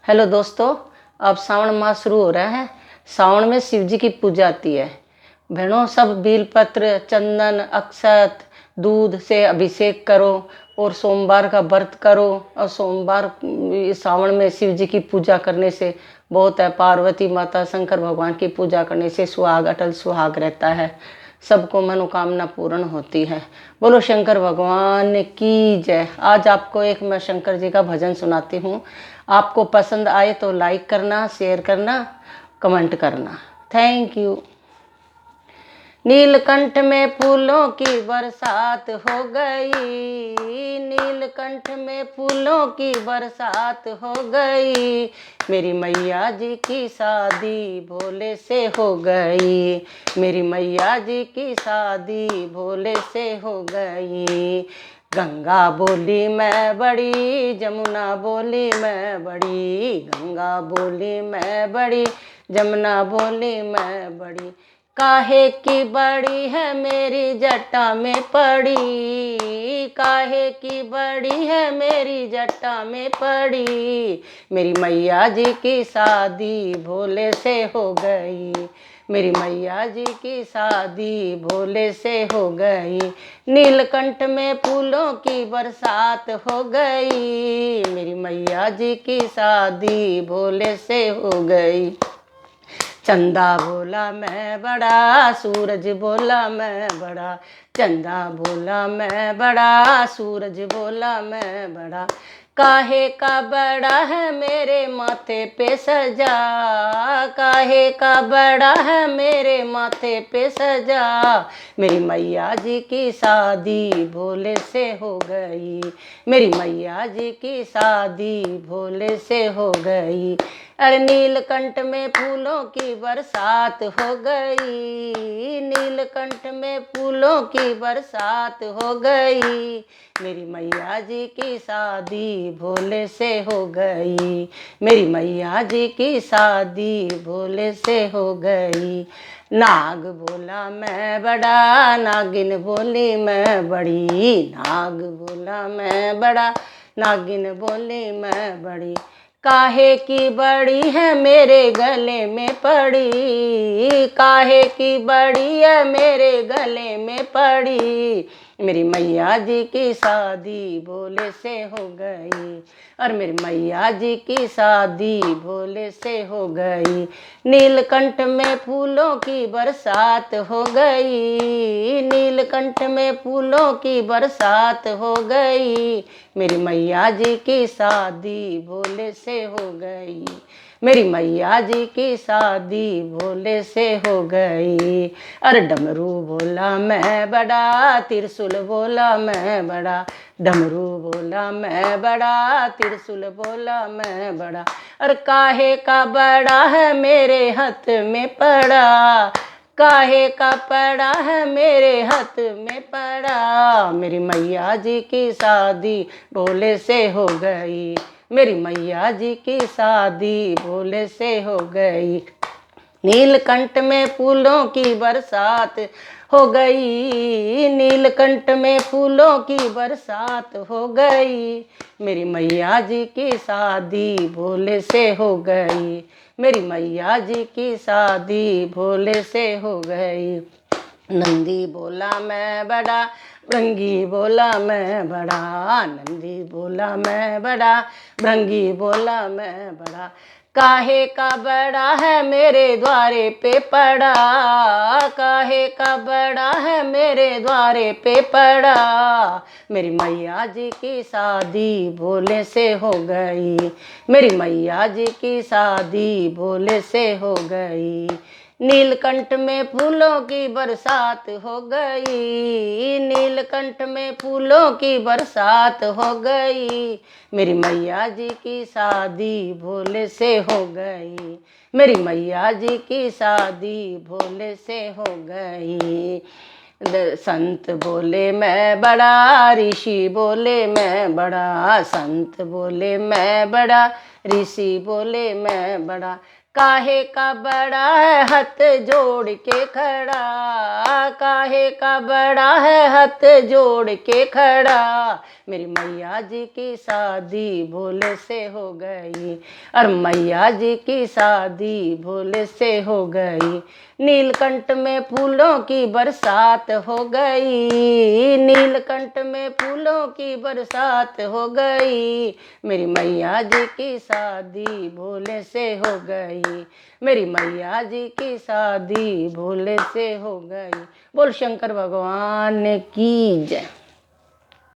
Hello दोस्तों, अब श्रावण मास शुरू हो रहा है। श्रावण में शिव जी की पूजा आती है। बहनों, सब बेलपत्र, चंदन, अक्षत, दूध से अभिषेक करो और सोमवार का व्रत करो। और सोमवार श्रावण में शिव जी की पूजा करने से बहुत है। पार्वती माता, शंकर भगवान की पूजा करने से सुहाग, अटल सुहाग रहता है। सबको मनोकामना पूर्ण होती है। बोलो शंकर भगवान की जय। आज आपको एक मैं शंकर जी का भजन सुनाती हूँ। आपको पसंद आए तो लाइक करना, शेयर करना, कमेंट करना। Thank you. नीलकंठ में फूलों की बरसात हो गई, नीलकंठ में फूलों की बरसात हो गई। मेरी मैया जी की शादी भोले से हो गई, मेरी मैया जी की शादी भोले से हो गई। गंगा बोली मैं बड़ी, जमुना बोली मैं बड़ी, गंगा बोली मैं बड़ी, जमुना बोली मैं बड़ी। काहे की बड़ी है मेरी जटा में पड़ी, काहे की बड़ी है मेरी जटा में पड़ी। मेरी मैया जी की शादी भोले से हो गई, मेरी मैया जी की शादी भोले से हो गई। नीलकंठ में फूलों की बरसात हो गई, मेरी मैया जी की शादी भोले से हो गई। चंदा बोला मैं बड़ा, सूरज बोला मैं बड़ा, चंदा बोला मैं बड़ा, सूरज बोला मैं बड़ा। काहे का बड़ा है मेरे माथे पे सजा, काहे का बड़ा है मेरे माथे पे सजा। मेरी मैया जी की शादी भोले से हो गई, मेरी मैया जी की शादी भोले से हो गई। अरे नीलकंठ में फूलों की बरसात हो गई, नीलकंठ में फूलों की बरसात हो गई। मेरी मैया जी की शादी भोले से हो गई, मेरी मैया जी की शादी भोले से हो गई। नाग बोला मैं बड़ा, नागिन बोली मैं बड़ी, नाग बोला मैं बड़ा, नागिन बोली मैं बड़ी। काहे की बड़ी है मेरे गले में पड़ी, काहे की बड़ी है मेरे गले में पड़ी। मेरी मैया जी की शादी भोले से हो गई, और मेरी मैया जी की शादी भोले से हो गई। नीलकंठ में फूलों की बरसात हो गई, नीलकंठ में फूलों की बरसात हो गई। मेरी मैया जी की शादी भोले से हो गई, मेरी मैया जी की शादी भोले से हो गई। अरे डमरू बोला मैं बड़ा, त्रिशूल बोला मैं बड़ा, डमरू बोला मैं बड़ा, त्रिशूल बोला मैं बड़ा। अरे काहे का बड़ा है मेरे हाथ में पड़ा, काहे का पड़ा है मेरे हाथ में पड़ा। मेरी मैया जी की शादी भोले से हो गई, मेरी मैया जी की शादी भोले से हो गई। नीलकंठ में फूलों की बरसात हो गई, नीलकंठ में फूलों की बरसात हो गई। मेरी मैया जी की शादी भोले से हो गई, मेरी मैया जी की शादी भोले से हो गई। नंदी बोला मैं बड़ा, भृंगी बोला मैं बड़ा, नंदी बोला मैं बड़ा, भृंगी बोला मैं बड़ा। काहे का बड़ा है मेरे द्वारे पे पड़ा, काहे का बड़ा है मेरे द्वारे पे पड़ा। मेरी मैया जी की शादी भोले से हो गई, मेरी मैया जी की शादी भोले से हो गई। नीलकंठ में फूलों की बरसात हो गई, नीलकंठ में फूलों की बरसात हो गई। मेरी मैया जी की शादी भोले से हो गई, मेरी मैया जी की शादी भोले से हो गई। संत बोले मैं बड़ा, ऋषि बोले मैं बड़ा, संत बोले मैं बड़ा, ऋषि बोले मैं बड़ा। काहे का बड़ा है हाथ जोड़ के खड़ा, काहे का बड़ा है हाथ जोड़ के खड़ा। मेरी मैया जी की शादी भोले से हो गई, और मैया जी की शादी भोले से हो गई। नीलकंठ में फूलों की बरसात हो गई, नीलकंठ में फूलों की बरसात हो गई। मेरी मैया जी की शादी भोले से हो गई, मेरी मैया जी की शादी भोले से हो गई। बोल शंकर भगवान की जय।